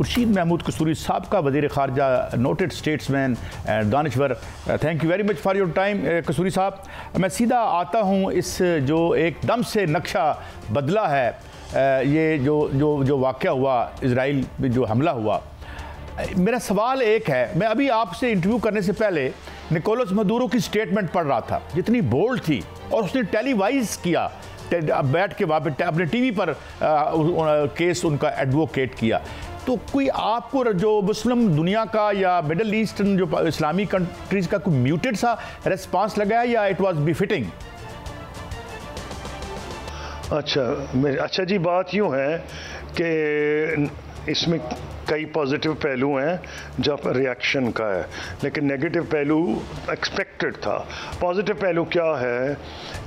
खुर्शीद महमूद कसूरी साहब का वज़ीर ख़ारजा, नोटेड स्टेट्समैन, दानश्वर, thank you very much for your time Kasuri साहब। मैं सीधा आता हूँ इस जो एकदम से नक्शा बदला है, ये जो वाक़या हुआ, इजराइल में जो हमला हुआ। मेरा सवाल एक है, मैं अभी आपसे इंटरव्यू करने से पहले निकोलस मदुरो की स्टेटमेंट पढ़ रहा था, जितनी बोल्ड थी, और उसने टेलीवाइज किया, बैठ के वहाँ पे अपने टीवी पर केस उनका एडवोकेट किया। तो कोई आपको जो मुस्लिम दुनिया का या मिडल ईस्टर्न जो इस्लामी कंट्रीज़ का कोई म्यूटेड सा रिस्पांस लगा है, या इट वाज बिफिटिंग? अच्छा जी, बात यूँ है कि इसमें कई पॉजिटिव पहलू हैं जब रिएक्शन का है, लेकिन नेगेटिव पहलू एक्सपेक्टेड था। पॉजिटिव पहलू क्या है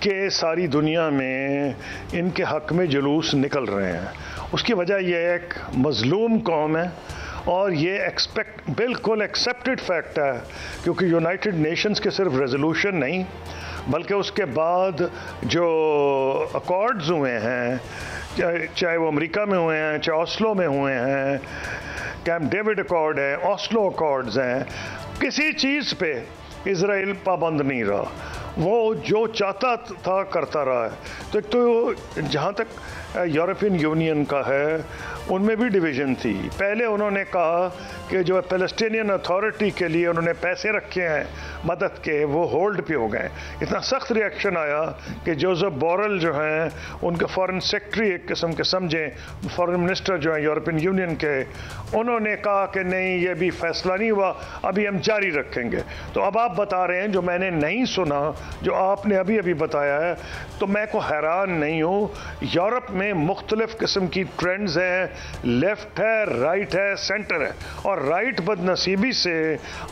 कि सारी दुनिया में इनके हक़ में जुलूस निकल रहे हैं। उसकी वजह यह है एक मज़लूम कौम है, और ये बिल्कुल एक्सेप्टेड फैक्ट है, क्योंकि यूनाइटेड नेशंस के सिर्फ रेजोल्यूशन नहीं, बल्कि उसके बाद जो अकॉर्ड्स हुए हैं, चाहे वो अमेरिका में हुए हैं, चाहे ओस्लो में हुए हैं, कैंप डेविड अकॉर्ड है, ओस्लो अकॉर्ड्स हैं, किसी चीज़ पे इजराइल पाबंद नहीं रहा। वो जो चाहता था करता रहा है। तो एक तो जहाँ तक यूरोपियन यूनियन का है, उनमें भी डिवीज़न थी। पहले उन्होंने कहा कि जो पैलेस्टीनियन अथॉरिटी के लिए उन्होंने पैसे रखे हैं मदद के, वो होल्ड पे हो गए। इतना सख्त रिएक्शन आया कि जोसेफ बोरेल जो हैं, उनके फॉरेन सेक्रेटरी एक किस्म के समझें, फॉरेन मिनिस्टर जो हैं यूरोपियन यूनियन के, उन्होंने कहा कि नहीं, ये भी फैसला नहीं हुआ, अभी हम जारी रखेंगे। तो अब आप बता रहे हैं जो मैंने नहीं सुना, जो आपने अभी अभी बताया है, तो मैं को हैरान नहीं हूँ। यूरोप में मुख्तलिफ किस्म की ट्रेंड्स हैं, लेफ्ट है, राइट है, सेंटर है, और राइट बदनसीबी से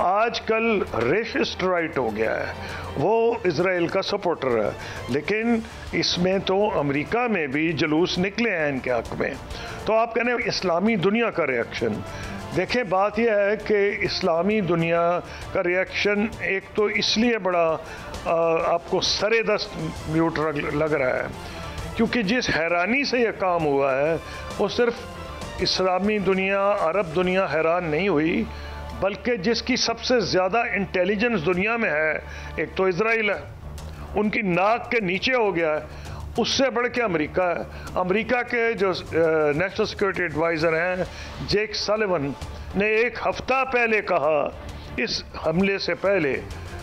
आजकल रेशिस्ट राइट हो गया है, वो इजराइल का सपोर्टर है। लेकिन इसमें तो अमेरिका में भी जुलूस निकले हैं इनके हक में। तो आप कहने इस्लामी दुनिया का रिएक्शन, देखें बात यह है कि इस्लामी दुनिया का रिएक्शन एक तो इसलिए बड़ा आपको सरेदस्त म्यूट लग रहा है, क्योंकि जिस हैरानी से यह काम हुआ है, वो सिर्फ इस्लामी दुनिया, अरब दुनिया हैरान नहीं हुई, बल्कि जिसकी सबसे ज़्यादा इंटेलिजेंस दुनिया में है, एक तो इजराइल है, उनकी नाक के नीचे हो गया है, उससे बढ़ के अमेरिका है। अमेरिका के जो नेशनल सिक्योरिटी एडवाइज़र हैं, जेक सलिवन, ने एक हफ्ता पहले कहा, इस हमले से पहले,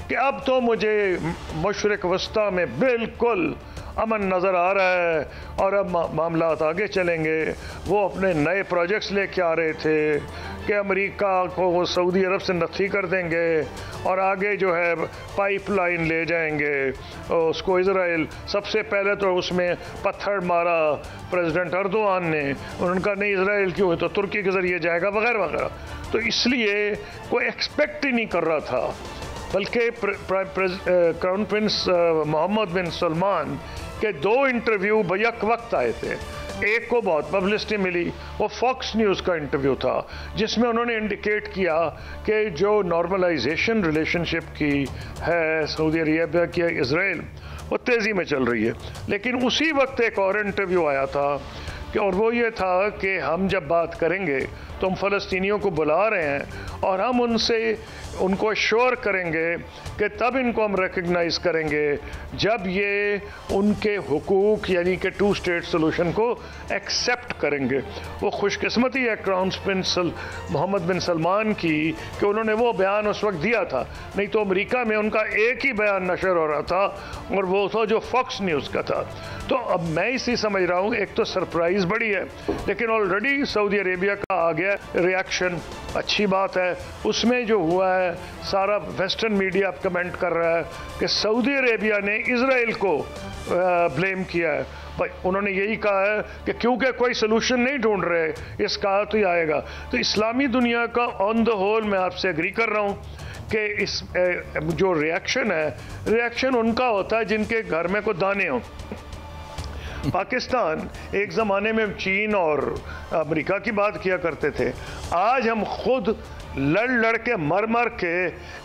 कि अब तो मुझे मशरिक वस्ता में बिल्कुल अमन नज़र आ रहा है और अब मामला आगे चलेंगे। वो अपने नए प्रोजेक्ट्स लेके आ रहे थे कि अमेरिका को वो सऊदी अरब से नफी कर देंगे और आगे जो है पाइपलाइन ले जाएंगे उसको इजराइल। सबसे पहले तो उसमें पत्थर मारा प्रेसिडेंट अर्दोआन ने, उन्होंने कहा नहीं इजराइल क्यों है, तो तुर्की के ज़रिए जाएगा वगैरह वगैरह। तो इसलिए कोई एक्सपेक्ट ही नहीं कर रहा था, बल्कि क्राउन प्रिंस मोहम्मद बिन सलमान के 2 इंटरव्यू बैक वक्त आए थे। एक को बहुत पब्लिसिटी मिली, वो फॉक्स न्यूज़ का इंटरव्यू था, जिसमें उन्होंने इंडिकेट किया कि जो नॉर्मलाइजेशन रिलेशनशिप की है सऊदी अरेबिया की इजराइल, वो तेज़ी में चल रही है। लेकिन उसी वक्त एक और इंटरव्यू आया था कि, और वो ये था कि हम जब बात करेंगे तो हम फ़लस्तीनियों को बुला रहे हैं और हम उनको एश्योर करेंगे कि तब इनको हम रिकग्नाइज़ करेंगे जब ये उनके हुकूक यानी कि 2 स्टेट सोल्यूशन को एक्सेप्ट करेंगे। वो खुशकिस्मती है क्राउन प्रिंस मोहम्मद बिन सलमान की कि उन्होंने वो बयान उस वक्त दिया था, नहीं तो अमेरिका में उनका एक ही बयान नशर हो रहा था और वो था जो फॉक्स न्यूज़ का था। तो अब मैं इसी समझ रहा हूँ, एक तो सरप्राइज़ बड़ी है, लेकिन ऑलरेडी सऊदी अरेबिया का आ गया रिएक्शन, अच्छी बात है। उसमें जो हुआ है सारा वेस्टर्न मीडिया अब कमेंट कर रहा है कि सऊदी अरेबिया ने इजराइल को ब्लेम किया है। भाई उन्होंने यही कहा है कि क्योंकि कोई सोल्यूशन नहीं ढूंढ रहे, इसका तो ही आएगा। तो इस्लामी दुनिया का ऑन द होल मैं आपसे एग्री कर रहा हूँ कि इस जो रिएक्शन है, रिएक्शन उनका होता है जिनके घर में कोई दाने हों। पाकिस्तान एक ज़माने में चीन और अमेरिका की बात किया करते थे, आज हम खुद लड़ लड़ के मर मर के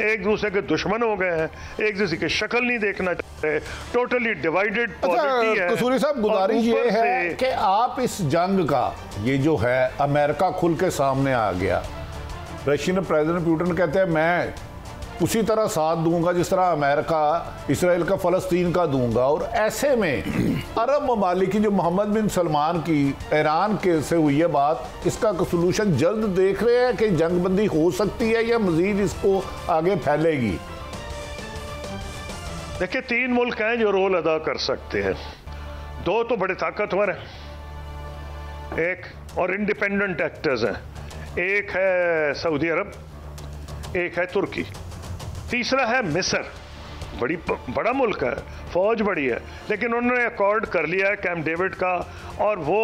एक दूसरे के दुश्मन हो गए हैं, एक दूसरे की शक्ल नहीं देखना चाहते, टोटली डिवाइडेड पॉलिटी है। कसूरी साहब, गुजारिश ये है कि आप इस जंग का, ये जो है अमेरिका खुल के सामने आ गया, रशियन प्रेसिडेंट पुतिन कहते हैं मैं उसी तरह साथ दूंगा जिस तरह अमेरिका इसराइल का फ़लस्तीन का दूंगा, और ऐसे में अरब ममालिक की जो मोहम्मद बिन सलमान की ईरान के से हुई है बात, इसका सोल्यूशन जल्द देख रहे हैं कि जंगबंदी हो सकती है या मजीद इसको आगे फैलेगी? देखिए, 3 मुल्क हैं जो रोल अदा कर सकते हैं, 2 तो बड़े ताकतवर हैं, एक और इंडिपेंडेंट एक्टर्स हैं, एक है सऊदी अरब, एक है तुर्की, तीसरा है मिस्र। बड़ा मुल्क है, फौज बड़ी है, लेकिन उन्होंने अकॉर्ड कर लिया है कैंप डेविड का, और वो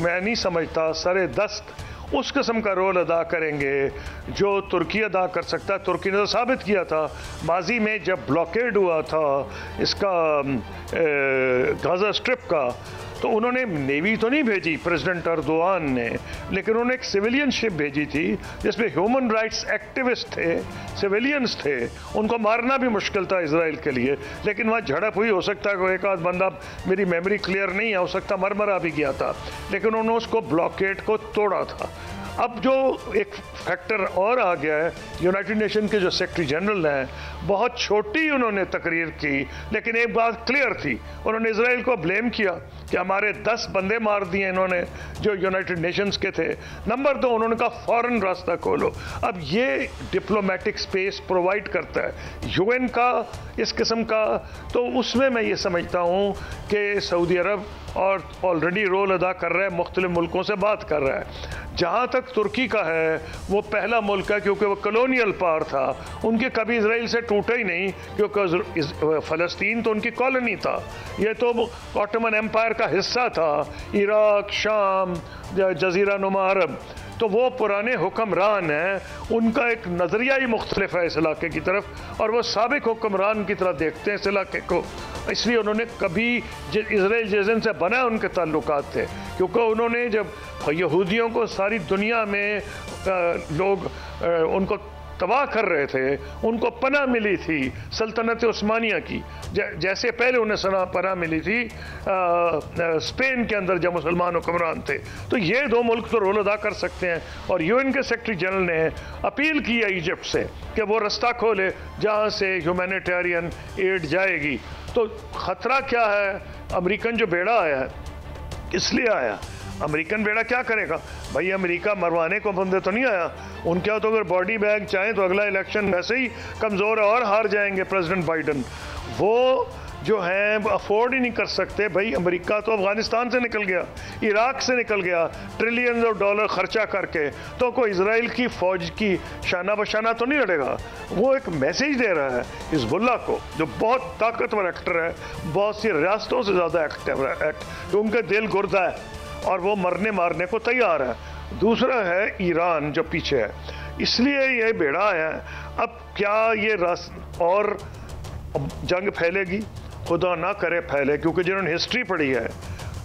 मैं नहीं समझता सरे दस्त उस किस्म का रोल अदा करेंगे जो तुर्की अदा कर सकता है। तुर्की ने तो साबित किया था माजी में जब ब्लॉकेड हुआ था इसका गाजा स्ट्रिप का, तो उन्होंने नेवी तो नहीं भेजी प्रेसिडेंट अर्दोआन ने, लेकिन उन्होंने एक सिविलियन शिप भेजी थी जिसमें ह्यूमन राइट्स एक्टिविस्ट थे, सिविलियंस थे, उनको मारना भी मुश्किल था इजराइल के लिए, लेकिन वहाँ झड़प हुई, हो सकता है कोई एक आध बंदा, मेरी मेमोरी क्लियर नहीं है, हो सकता मरमरा भी गया था, लेकिन उन्होंने उसको ब्लॉकेड को तोड़ा था। अब जो एक फैक्टर और आ गया है, यूनाइटेड नेशन के जो सेक्रेटरी जनरल हैं, बहुत छोटी उन्होंने तकरीर की, लेकिन एक बात क्लियर थी, उन्होंने इजराइल को ब्लेम किया कि हमारे 10 बंदे मार दिए इन्होंने जो यूनाइटेड नेशंस के थे। नंबर 2, उन्होंने कहा फौरन रास्ता खोलो। अब ये डिप्लोमेटिक स्पेस प्रोवाइड करता है यूएन का इस किस्म का, तो उसमें मैं ये समझता हूँ कि सऊदी अरब और ऑलरेडी रोल अदा कर रहा है, मुख्तलिफ मुल्कों से बात कर रहा है। जहाँ तक तुर्की का है, वो पहला मुल्क है क्योंकि वो कॉलोनियल पावर था, उनके कभी इजराइल से टूटा ही नहीं, क्योंकि फ़लस्तीन तो उनकी कॉलोनी था, ये तो ऑटोमन एम्पायर का हिस्सा था, इराक, शाम, जजीरा नुमा अरब, तो वो पुराने हुक्मरान हैं, उनका एक नज़रिया ही मुख्तलिफ है इस इलाके की तरफ, और वो साबिक हुक्मरान की तरह देखते हैं इस इलाके को, इसलिए उन्होंने कभी इजराइल जैसन से बना उनके ताल्लुकात थे, क्योंकि उन्होंने जब यहूदियों को सारी दुनिया में लोग उनको तबाह कर रहे थे, उनको पनाह मिली थी सल्तनत उस्मानिया की, जैसे पहले उन्हें पनाह मिली थी स्पेन के अंदर जब मुसलमान हुक्मरान थे। तो ये 2 मुल्क तो रोल अदा कर सकते हैं, और यूएन के सेक्रेटरी जनरल ने अपील की है इजिप्ट से कि वो रास्ता खोले जहाँ से ह्यूमैनिटेरियन एड जाएगी। तो ख़तरा क्या है, अमेरिकन जो बेड़ा आया है, इसलिए आया, अमेरिकन बेड़ा क्या करेगा भाई, अमेरिका मरवाने को बंदे तो नहीं आया, उनके तो अगर बॉडी बैग चाहें तो अगला इलेक्शन वैसे ही कमज़ोर है और हार जाएंगे प्रेसिडेंट बाइडन, वो जो हैं अफोर्ड ही नहीं कर सकते भाई। अमेरिका तो अफगानिस्तान से निकल गया, इराक से निकल गया, ट्रिलियंस ऑफ डॉलर खर्चा करके, तो कोई इजराइल की फौज की शाना बशाना तो नहीं लड़ेगा। वो एक मैसेज दे रहा है हिजबुल्लाह को, जो बहुत ताकतवर एक्टर है, बहुत सी रियासतों से ज़्यादा एक्टिव, उनके दिल गुर्दा है और वो मरने मारने को तैयार है। दूसरा है ईरान जो पीछे है, इसलिए ये बेड़ा है। अब क्या ये और जंग फैलेगी? खुदा ना करे फैले, क्योंकि जिन्होंने हिस्ट्री पढ़ी है,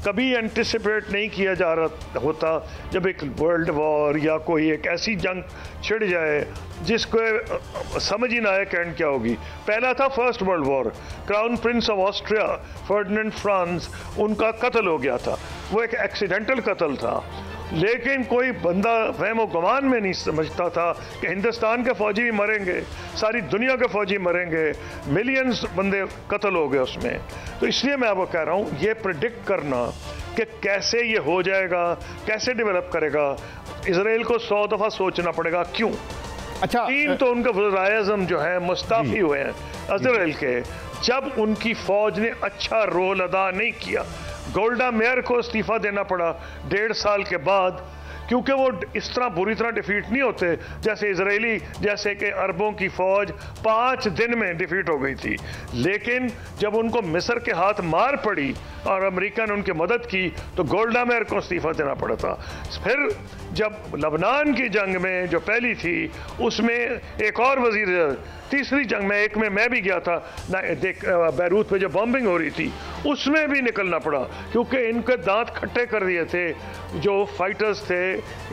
कभी एंटिसिपेट नहीं किया जा रहा होता जब एक वर्ल्ड वॉर या कोई एक ऐसी जंग छिड़ जाए जिसको समझ ही ना आए कि एंड क्या होगी। पहला था first world war, crown Prince of Austria Ferdinand France, उनका कत्ल हो गया था, वो एक एक्सीडेंटल कत्ल था, लेकिन कोई बंदा वहमो गुमान में नहीं समझता था कि हिंदुस्तान के फौजी भी मरेंगे, सारी दुनिया के फौजी मरेंगे, मिलियंस बंदे कत्ल हो गए उसमें। तो इसलिए मैं आपको कह रहा हूँ, ये प्रिडिक्ट करना कि कैसे ये हो जाएगा, कैसे डेवलप करेगा, इसराइल को 100 दफ़ा सोचना पड़ेगा। क्यों? अच्छा, 3 तो उनके वज़ीर-ए-आज़म जो हैं मुस्ताफ़ी हुए हैं इसराइल के, जब उनकी फौज ने अच्छा रोल अदा नहीं किया। गोल्डा मेयर को इस्तीफा देना पड़ा 1.5 साल के बाद, क्योंकि वो इस तरह बुरी तरह डिफीट नहीं होते जैसे इजरायली, जैसे कि अरबों की फौज 5 दिन में डिफीट हो गई थी। लेकिन जब उनको मिस्र के हाथ मार पड़ी और अमेरिका ने उनकी मदद की तो गोल्डा मेयर को इस्तीफा देना पड़ा था। फिर जब लबनान की जंग में जो पहली थी उसमें एक और वजीर, तीसरी जंग में एक में मैं भी गया था, बैरूत पे जो बॉम्बिंग हो रही थी उसमें भी निकलना पड़ा क्योंकि इनके दांत खट्टे कर दिए थे जो फाइटर्स थे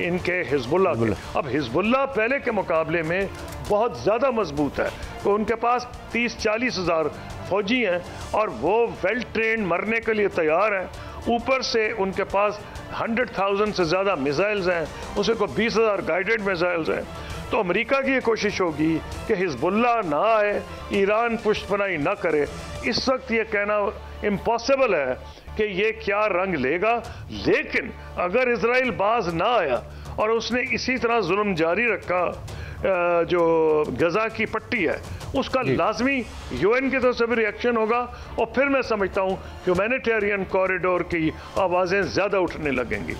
इनके हिजबुल्लाह के। अब हिजबुल्लाह पहले के मुकाबले में बहुत ज़्यादा मजबूत है, तो उनके पास 30-40 हज़ार फौजी हैं और वो वेल ट्रेंड मरने के लिए तैयार हैं। ऊपर से उनके पास 100,000 से ज़्यादा मिसाइल्स हैं, उसे को 20,000 गाइडेड मिसाइल्स हैं। तो अमेरिका की ये कोशिश होगी कि हिजबुल्लाह ना आए, ईरान पुष्टपनाही ना करे। इस वक्त ये कहना इम्पॉसिबल है कि ये क्या रंग लेगा, लेकिन अगर इजराइल बाज ना आया और उसने इसी तरह जुल्म जारी रखा, जो गजा की पट्टी है उसका लाजमी यूएन की तरफ से भी रिएक्शन होगा और फिर मैं समझता हूँ ह्यूमैनिटेरियन कॉरिडोर की आवाज़ें ज़्यादा उठने लगेंगी।